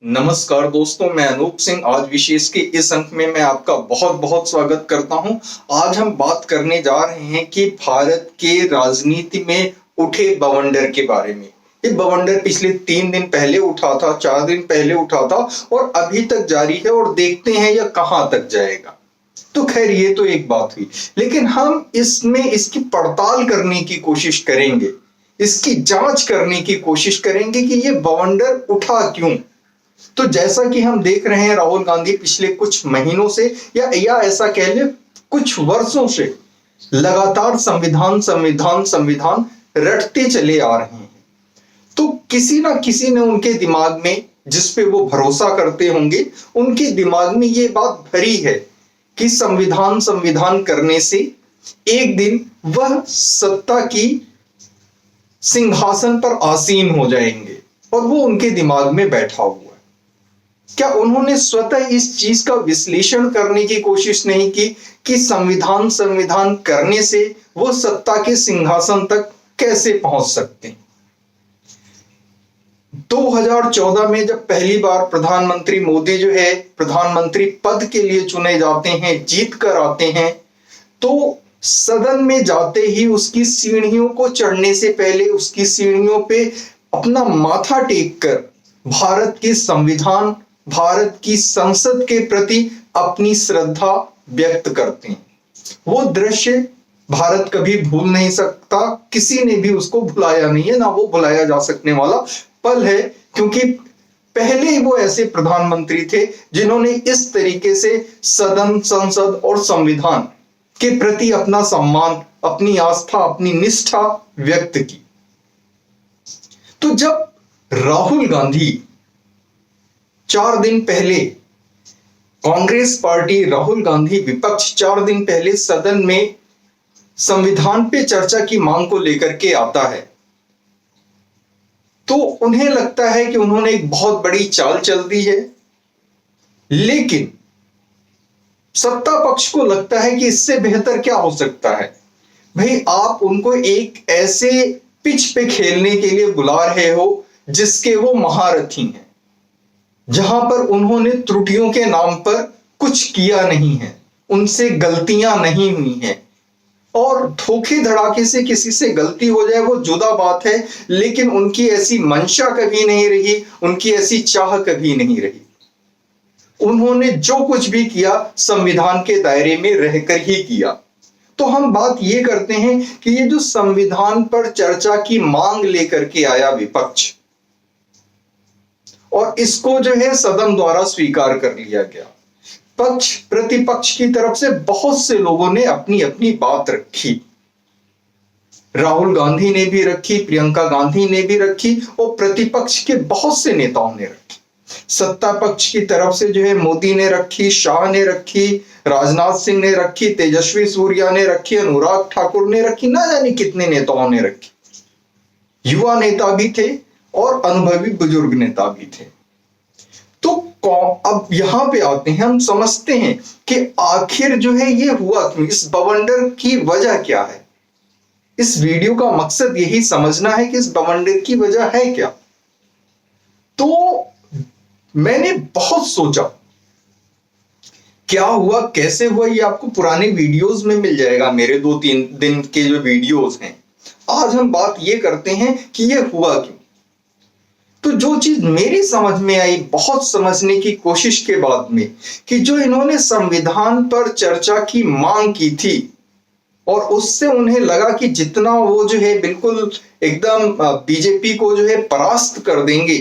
नमस्कार दोस्तों, मैं अनूप सिंह। आज विशेष के इस अंक में मैं आपका बहुत बहुत स्वागत करता हूं। आज हम बात करने जा रहे हैं कि भारत के राजनीति में उठे बवंडर के बारे में। ये बवंडर पिछले 3 दिन पहले उठा था, 4 दिन पहले उठा था और अभी तक जारी है और देखते हैं यह कहां तक जाएगा। तो खैर ये तो एक बात हुई, लेकिन हम इसमें इसकी पड़ताल करने की कोशिश करेंगे, इसकी जांच करने की कोशिश करेंगे कि ये बवंडर उठा क्यों। तो जैसा कि हम देख रहे हैं, राहुल गांधी पिछले कुछ महीनों से या ऐसा कह ले कुछ वर्षों से लगातार संविधान संविधान संविधान रटते चले आ रहे हैं। तो किसी ना किसी ने उनके दिमाग में, जिस पे वो भरोसा करते होंगे, उनके दिमाग में ये बात भरी है कि संविधान संविधान करने से एक दिन वह सत्ता की सिंहासन पर आसीन हो जाएंगे, और वो उनके दिमाग में बैठा हुआ है। क्या उन्होंने स्वतः इस चीज का विश्लेषण करने की कोशिश नहीं की कि संविधान संविधान करने से वो सत्ता के सिंहासन तक कैसे पहुंच सकते हैं? 2014 में जब पहली बार प्रधानमंत्री मोदी जो है प्रधानमंत्री पद के लिए चुने जाते हैं, जीत कर आते हैं, तो सदन में जाते ही उसकी सीढ़ियों को चढ़ने से पहले उसकी सीढ़ियों पे अपना माथा टेक कर भारत के संविधान, भारत की संसद के प्रति अपनी श्रद्धा व्यक्त करते हैं। वो दृश्य भारत कभी भूल नहीं सकता, किसी ने भी उसको भुलाया नहीं है, ना वो भुलाया जा सकने वाला पल है, क्योंकि पहले ही वो ऐसे प्रधानमंत्री थे जिन्होंने इस तरीके से सदन, संसद और संविधान के प्रति अपना सम्मान, अपनी आस्था, अपनी निष्ठा व्यक्त की। तो जब राहुल गांधी 4 दिन पहले, कांग्रेस पार्टी, राहुल गांधी विपक्ष 4 दिन पहले सदन में संविधान पे चर्चा की मांग को लेकर के आता है, तो उन्हें लगता है कि उन्होंने एक बहुत बड़ी चाल चल दी है। लेकिन सत्ता पक्ष को लगता है कि इससे बेहतर क्या हो सकता है। भाई, आप उनको एक ऐसे पिच पे खेलने के लिए बुला रहे हो जिसके वो महारथी हैं, जहां पर उन्होंने त्रुटियों के नाम पर कुछ किया नहीं है, उनसे गलतियां नहीं हुई हैं, और धोखे धड़ाके से किसी से गलती हो जाए वो जुदा बात है, लेकिन उनकी ऐसी मंशा कभी नहीं रही, उनकी ऐसी चाह कभी नहीं रही। उन्होंने जो कुछ भी किया संविधान के दायरे में रहकर ही किया। तो हम बात ये करते हैं कि ये जो संविधान पर चर्चा की मांग लेकर के आया विपक्ष, और इसको जो है सदन द्वारा स्वीकार कर लिया गया। पक्ष प्रतिपक्ष की तरफ से बहुत से लोगों ने अपनी अपनी बात रखी। राहुल गांधी ने भी रखी, प्रियंका गांधी ने भी रखी, और प्रतिपक्ष के बहुत से नेताओं ने रखी। सत्ता पक्ष की तरफ से जो है मोदी ने रखी, शाह ने रखी, राजनाथ सिंह ने रखी, तेजस्वी सूर्या ने रखी, अनुराग ठाकुर ने रखी, ना जाने कितने नेताओं ने रखी। युवा नेता भी थे और अनुभवी बुजुर्ग नेता भी थे। तो अब यहां पे आते हैं, हम समझते हैं कि आखिर जो है ये हुआ क्यों, इस बवंडर की वजह क्या है। इस वीडियो का मकसद यही समझना है कि इस बवंडर की वजह है क्या। तो मैंने बहुत सोचा क्या हुआ, कैसे हुआ, ये आपको पुराने वीडियोस में मिल जाएगा, मेरे 2-3 दिन के जो वीडियोस हैं। आज हम बात ये करते हैं कि ये हुआ क्यों। तो जो चीज मेरी समझ में आई, बहुत समझने की कोशिश के बाद में, कि जो इन्होंने संविधान पर चर्चा की मांग की थी और उससे उन्हें लगा कि जितना वो जो है बिल्कुल एकदम बीजेपी को जो है परास्त कर देंगे,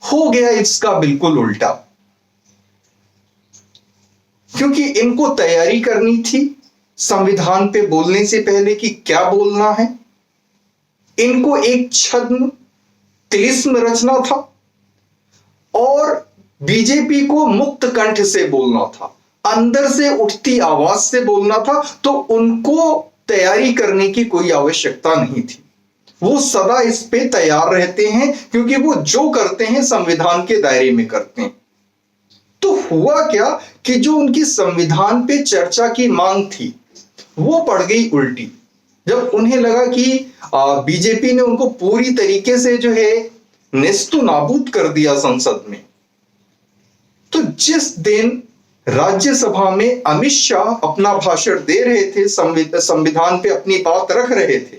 हो गया इसका बिल्कुल उल्टा। क्योंकि इनको तैयारी करनी थी संविधान पे बोलने से पहले कि क्या बोलना है, इनको एक छद्म तिलिस्म रचना था और बीजेपी को मुक्त कंठ से बोलना था, अंदर से उठती आवाज से बोलना था। तो उनको तैयारी करने की कोई आवश्यकता नहीं थी, वो सदा इस पे तैयार रहते हैं, क्योंकि वो जो करते हैं संविधान के दायरे में करते हैं। तो हुआ क्या कि जो उनकी संविधान पे चर्चा की मांग थी वो पड़ गई उल्टी। जब उन्हें लगा कि बीजेपी ने उनको पूरी तरीके से जो है नेस्तु नाबूद कर दिया संसद में, तो जिस दिन राज्यसभा में अमित शाह अपना भाषण दे रहे थे, संविधान पे अपनी बात रख रहे थे,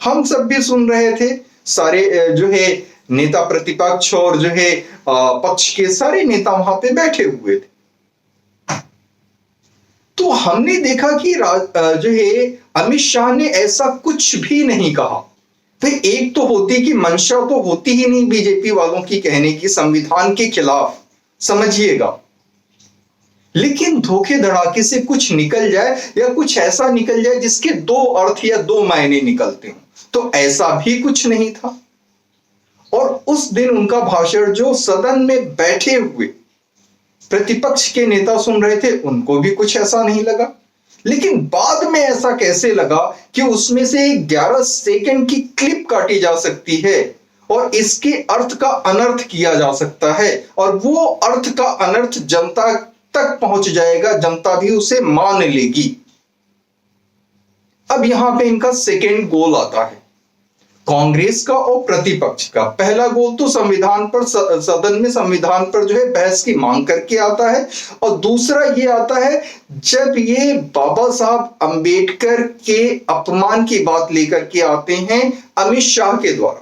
हम सब भी सुन रहे थे, सारे जो है नेता प्रतिपक्ष और जो है पक्ष के सारे नेता वहां पे बैठे हुए थे। तो हमने देखा कि जो है अमित शाह ने ऐसा कुछ भी नहीं कहा। तो एक तो होती कि मंशा तो होती ही नहीं बीजेपी वालों की कहने की संविधान के खिलाफ, समझिएगा, लेकिन धोखे धड़ाके से कुछ निकल जाए या कुछ ऐसा निकल जाए जिसके दो अर्थ या दो मायने निकलते हों, तो ऐसा भी कुछ नहीं था। और उस दिन उनका भाषण जो सदन में बैठे हुए प्रतिपक्ष के नेता सुन रहे थे, उनको भी कुछ ऐसा नहीं लगा। लेकिन बाद में ऐसा कैसे लगा कि उसमें से 11 सेकंड की क्लिप काटी जा सकती है और इसके अर्थ का अनर्थ किया जा सकता है, और वो अर्थ का अनर्थ जनता तक पहुंच जाएगा, जनता भी उसे मान लेगी। अब यहां पे इनका सेकेंड गोल आता है, कांग्रेस का और प्रतिपक्ष का। पहला गोल तो संविधान पर, सदन में संविधान पर जो है बहस की मांग करके आता है, और दूसरा ये आता है जब ये बाबा साहब अंबेडकर के अपमान की बात लेकर के आते हैं अमित शाह के द्वारा।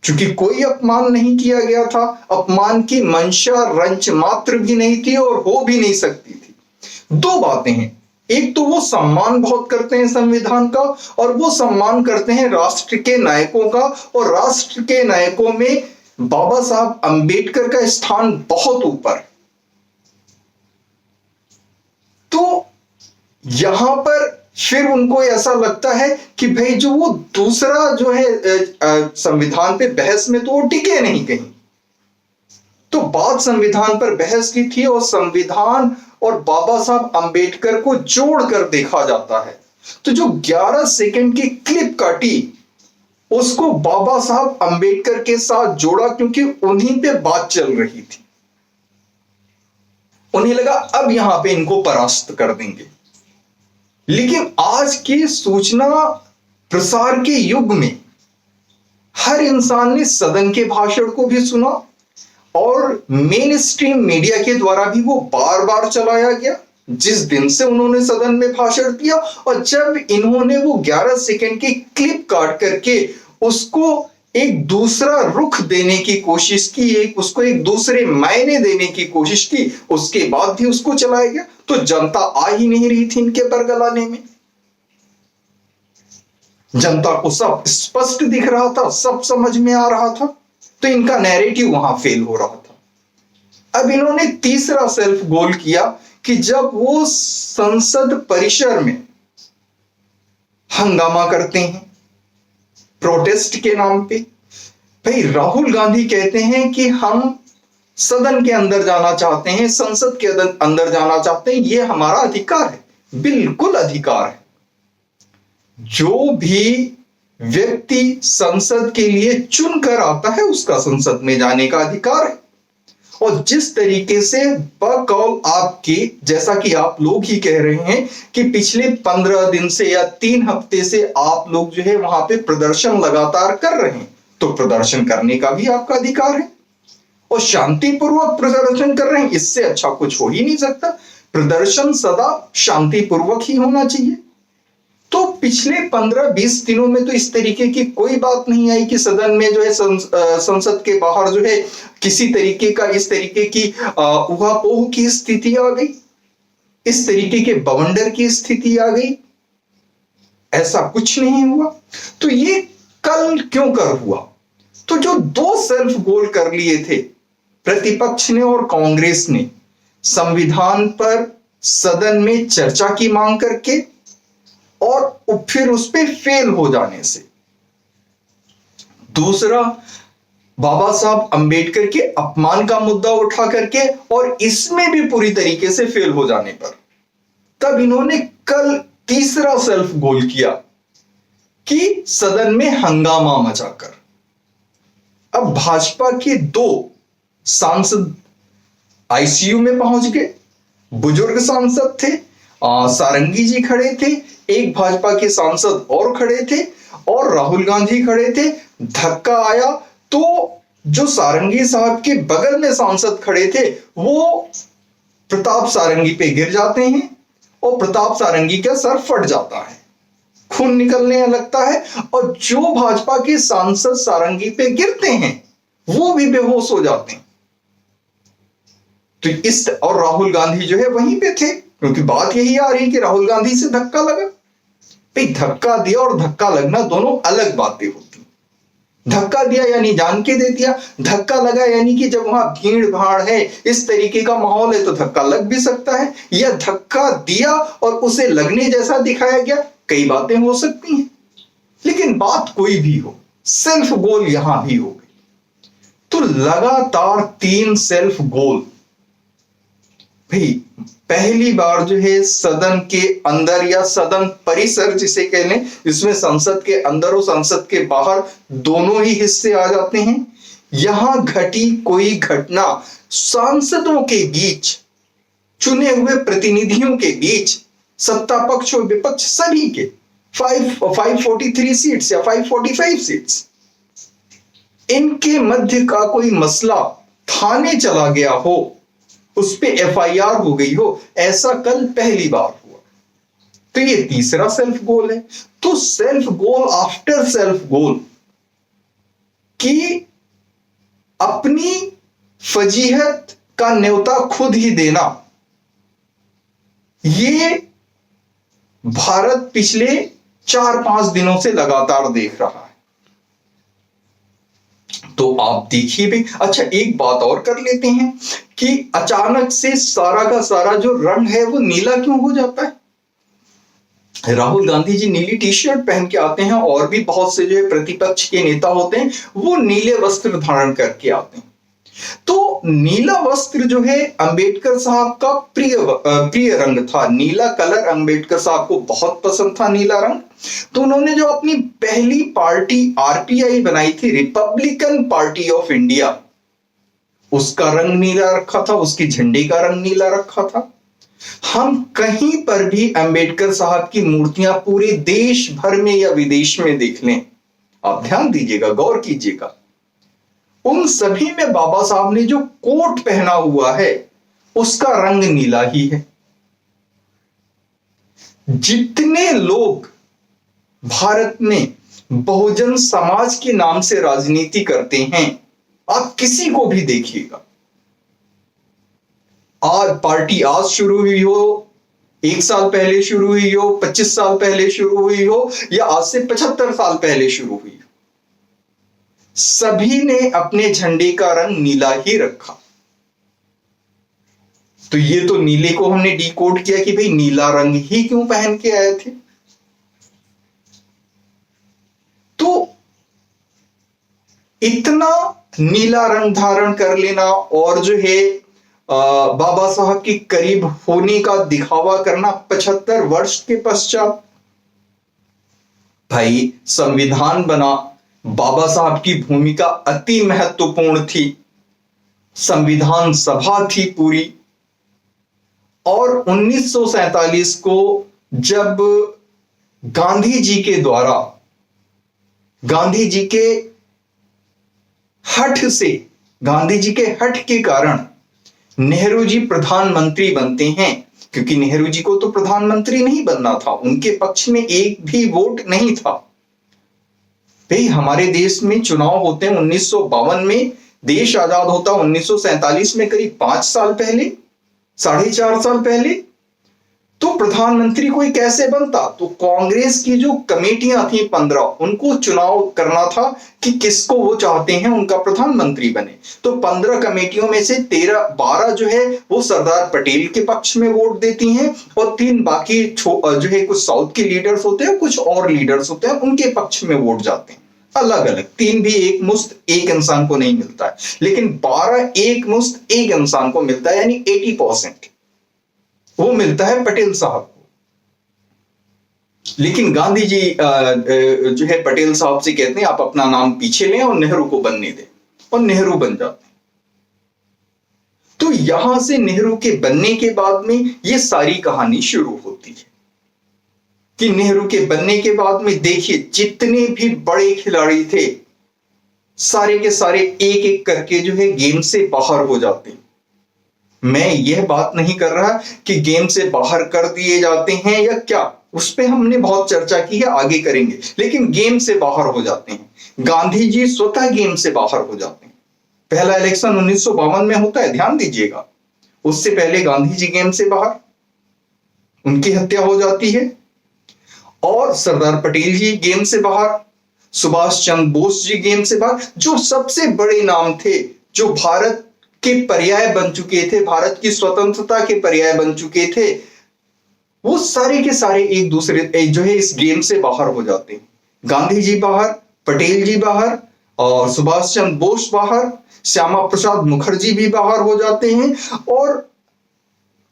चूंकि कोई अपमान नहीं किया गया था, अपमान की मंशा रंच मात्र भी नहीं थी और हो भी नहीं सकती थी। दो बातें हैं, एक तो वो सम्मान बहुत करते हैं संविधान का, और वो सम्मान करते हैं राष्ट्र के नायकों का, और राष्ट्र के नायकों में बाबा साहब अंबेडकर का स्थान बहुत ऊपर। तो यहां पर फिर उनको ऐसा लगता है कि भाई जो वो दूसरा जो है संविधान पे बहस में तो वो टिके नहीं कहीं। तो बात संविधान पर बहस की थी, और संविधान और बाबा साहब अंबेडकर को जोड़कर देखा जाता है। तो जो 11 सेकंड की क्लिप काटी उसको बाबा साहब अंबेडकर के साथ जोड़ा, क्योंकि उन्हीं पे बात चल रही थी। उन्हें लगा अब यहां पे इनको परास्त कर देंगे। लेकिन आज के सूचना प्रसार के युग में हर इंसान ने सदन के भाषण को भी सुना, और मेन स्ट्रीम मीडिया के द्वारा भी वो बार बार चलाया गया जिस दिन से उन्होंने सदन में भाषण दिया। और जब इन्होंने वो 11 सेकंड की क्लिप काट करके उसको एक दूसरा रुख देने की कोशिश की, उसको एक दूसरे मायने देने की कोशिश की, उसके बाद भी उसको चलाया गया, तो जनता आ ही नहीं रही थी इनके बरगलाने में। जनता को सब स्पष्ट दिख रहा था, सब समझ में आ रहा था, तो इनका नैरेटिव वहां फेल हो रहा था। अब इन्होंने तीसरा सेल्फ गोल किया कि जब वो संसद परिसर में हंगामा करते हैं प्रोटेस्ट के नाम पे, भाई राहुल गांधी कहते हैं कि हम सदन के अंदर जाना चाहते हैं, संसद के अंदर जाना चाहते हैं, ये हमारा अधिकार है, बिल्कुल अधिकार है। जो भी व्यक्ति संसद के लिए चुनकर आता है उसका संसद में जाने का अधिकार है। और जिस तरीके से बकौल आपके, जैसा कि आप लोग ही कह रहे हैं कि पिछले 15 दिन से या 3 हफ्ते से आप लोग जो है वहां पे प्रदर्शन लगातार कर रहे हैं, तो प्रदर्शन करने का भी आपका अधिकार है, और शांतिपूर्वक प्रदर्शन कर रहे हैं, इससे अच्छा कुछ हो ही नहीं सकता। प्रदर्शन सदा शांतिपूर्वक ही होना चाहिए। तो पिछले 15-20 दिनों में तो इस तरीके की कोई बात नहीं आई कि सदन में जो है संसद के बाहर जो है किसी तरीके का, इस तरीके की उहापोह की स्थिति आ गई, इस तरीके के बवंडर की स्थिति आ गई, ऐसा कुछ नहीं हुआ। तो ये कल क्यों कर हुआ? तो जो 2 सेल्फ गोल कर लिए थे प्रतिपक्ष ने और कांग्रेस ने, संविधान पर सदन में चर्चा की मांग करके और फिर उस पे फेल हो जाने से, दूसरा बाबा साहब अंबेडकर के अपमान का मुद्दा उठा करके और इसमें भी पूरी तरीके से फेल हो जाने पर, तब इन्होंने कल तीसरा सेल्फ गोल किया कि सदन में हंगामा मचाकर। अब भाजपा के 2 सांसद आईसीयू में पहुंच गए, बुजुर्ग सांसद थे, सारंगी जी खड़े थे, एक भाजपा के सांसद और खड़े थे, और राहुल गांधी खड़े थे। धक्का आया तो जो सारंगी साहब के बगल में सांसद खड़े थे वो प्रताप सारंगी पे गिर जाते हैं और प्रताप सारंगी का सर फट जाता है, खून निकलने लगता है, और जो भाजपा के सांसद सारंगी पे गिरते हैं वो भी बेहोश हो जाते हैं। तो इस और राहुल गांधी जो है वहीं पे थे, क्योंकि बात यही आ रही कि राहुल गांधी से धक्का लगा। भाई धक्का दिया और धक्का लगना दोनों अलग बातें होती। धक्का दिया यानी जान के दे दिया, धक्का लगा यानी कि जब वहां भीड़ भाड़ है, इस तरीके का माहौल है तो धक्का लग भी सकता है, या धक्का दिया और उसे लगने जैसा दिखाया गया, कई बातें हो सकती हैं। लेकिन बात कोई भी हो, सेल्फ गोल यहां भी हो गई। तो लगातार 3 सेल्फ गोल। भाई पहली बार जो है सदन के अंदर या सदन परिसर जिसे कह लें, इसमें संसद के अंदर और संसद के बाहर दोनों ही हिस्से आ जाते हैं। यहां घटी कोई घटना सांसदों के बीच, चुने हुए प्रतिनिधियों के बीच, सत्ता पक्ष और विपक्ष सभी के 543 सीट्स या 545 सीट्स, इनके मध्य का कोई मसला थाने चला गया हो, उस पे एफआईआर हो गई हो, ऐसा कल पहली बार हुआ। तो ये तीसरा सेल्फ गोल है। तो self goal after self goal कि अपनी फजीहत का न्योता खुद ही देना, ये भारत पिछले 4-5 दिनों से लगातार देख रहा है। तो आप देखिए भी। अच्छा एक बात और कर लेते हैं कि अचानक से सारा का सारा जो रंग है वो नीला क्यों हो जाता है। राहुल गांधी जी नीली टी शर्ट पहन के आते हैं और भी बहुत से जो है प्रतिपक्ष के नेता होते हैं वो नीले वस्त्र धारण करके आते हैं। तो नीला वस्त्र जो है अंबेडकर साहब का प्रिय रंग था। नीला कलर अंबेडकर साहब को बहुत पसंद था, नीला रंग। तो उन्होंने जो अपनी पहली पार्टी आरपीआई बनाई थी, रिपब्लिकन पार्टी ऑफ इंडिया, उसका रंग नीला रखा था, उसके झंडे का रंग नीला रखा था। हम कहीं पर भी अंबेडकर साहब की मूर्तियां पूरे देश भर में या विदेश में देख लें, आप ध्यान दीजिएगा, गौर कीजिएगा, उन सभी में बाबा साहब ने जो कोट पहना हुआ है उसका रंग नीला ही है। जितने लोग भारत में बहुजन समाज के नाम से राजनीति करते हैं, आप किसी को भी देखिएगा, आज पार्टी आज शुरू हुई हो, 1 साल पहले शुरू हुई हो, 25 साल पहले शुरू हुई हो, या आज से 75 साल पहले शुरू हुई हो, सभी ने अपने झंडे का रंग नीला ही रखा। तो ये तो नीले को हमने डिकोड किया कि भाई नीला रंग ही क्यों पहन के आए थे। तो इतना नीला रंग धारण कर लेना और जो है बाबा साहब के करीब होने का दिखावा करना 75 वर्ष के पश्चात। भाई संविधान बना, बाबा साहब की भूमिका अति महत्वपूर्ण थी, संविधान सभा थी पूरी, और 1947 को जब गांधी जी के द्वारा, गांधी जी के हठ से, गांधी जी के हठ के कारण नेहरू जी प्रधानमंत्री बनते हैं, क्योंकि नेहरू जी को तो प्रधानमंत्री नहीं बनना था, उनके पक्ष में एक भी वोट नहीं था। भाई हमारे देश में चुनाव होते हैं 1952 में, देश आजाद होता 1947 में, करीब 5 साल पहले, 4.5 साल पहले। तो प्रधानमंत्री कोई कैसे बनता? तो कांग्रेस की जो कमेटियां थी 15, उनको चुनाव करना था कि किसको वो चाहते हैं उनका प्रधानमंत्री बने। तो 15 कमेटियों में से 12 जो है वो सरदार पटेल के पक्ष में वोट देती हैं, और 3 बाकी जो है कुछ साउथ के लीडर्स होते हैं, कुछ और लीडर्स होते हैं, उनके पक्ष में वोट जाते हैं। अलग अलग 3 भी एक मुश्त एक इंसान को नहीं मिलता है, लेकिन 12 एक मुश्त एक इंसान को मिलता है, यानी 80% वो मिलता है पटेल साहब को। लेकिन गांधी जी जो है पटेल साहब से कहते हैं आप अपना नाम पीछे लें और नेहरू को बनने दें, और नेहरू बन जाते हैं। तो यहां से नेहरू के बनने के बाद में ये सारी कहानी शुरू होती है कि नेहरू के बनने के बाद में देखिए जितने भी बड़े खिलाड़ी थे सारे के सारे एक एक करके जो है गेम से बाहर हो जाते हैं। मैं यह बात नहीं कर रहा कि गेम से बाहर कर दिए जाते हैं या क्या, उस पे हमने बहुत चर्चा की है, आगे करेंगे, लेकिन गेम से बाहर हो जाते हैं। गांधी जी स्वतः गेम से बाहर हो जाते हैं। पहला इलेक्शन 1952 में होता है, ध्यान दीजिएगा। उससे पहले गांधी जी गेम से बाहर, उनकी हत्या हो जाती है। और सरदार पटेल जी गेम से बाहर, सुभाष चंद्र बोस जी गेम से बाहर, जो सबसे बड़े नाम थे, जो भारत के पर्याय बन चुके थे, भारत की स्वतंत्रता के पर्याय बन चुके थे, वो सारे के सारे एक दूसरे जो है इस गेम से बाहर हो जाते हैं। गांधी जी बाहर, पटेल जी बाहर, और सुभाष चंद्र बोस बाहर, श्यामा प्रसाद मुखर्जी भी बाहर हो जाते हैं। और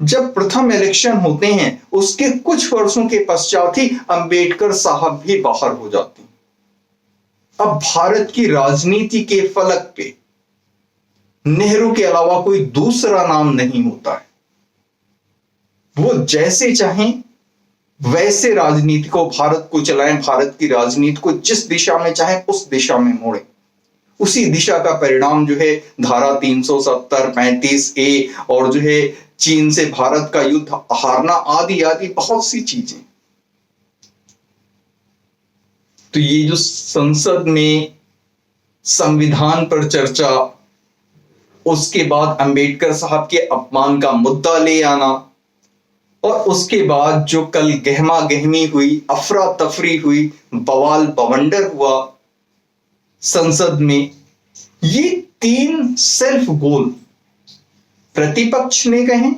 जब प्रथम इलेक्शन होते हैं उसके कुछ वर्षों के पश्चात ही अंबेडकर साहब भी बाहर हो जाते हैं। अब भारत की राजनीति के फलक पे नेहरू के अलावा कोई दूसरा नाम नहीं होता है। वो जैसे चाहें वैसे राजनीति को, भारत को चलाएं, भारत की राजनीति को जिस दिशा में चाहें उस दिशा में मोड़ें। उसी दिशा का परिणाम जो है धारा 370, 35A और जो है चीन से भारत का युद्ध हारना, आदि आदि बहुत सी चीजें। तो ये जो संसद में संविधान पर चर्चा, उसके बाद अंबेडकर साहब के अपमान का मुद्दा ले आना, और उसके बाद जो कल गहमा गहमी हुई, अफरा तफरी हुई, बवाल बवंडर हुआ संसद में, ये 3 सेल्फ गोल प्रतिपक्ष ने कहें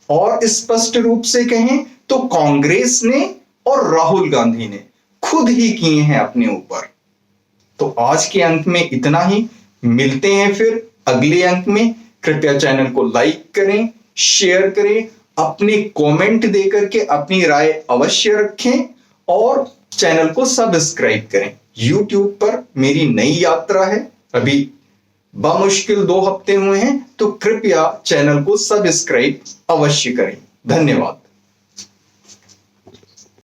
और स्पष्ट रूप से कहें तो कांग्रेस ने और राहुल गांधी ने खुद ही किए हैं अपने ऊपर। तो आज के अंक में इतना ही, मिलते हैं फिर अगले अंक में। कृपया चैनल को लाइक करें, शेयर करें, अपने कमेंट देकर के अपनी राय अवश्य रखें और चैनल को सब्सक्राइब करें। YouTube पर मेरी नई यात्रा है, अभी बमुश्किल 2 हफ्ते हुए हैं, तो कृपया चैनल को सब्सक्राइब अवश्य करें। धन्यवाद।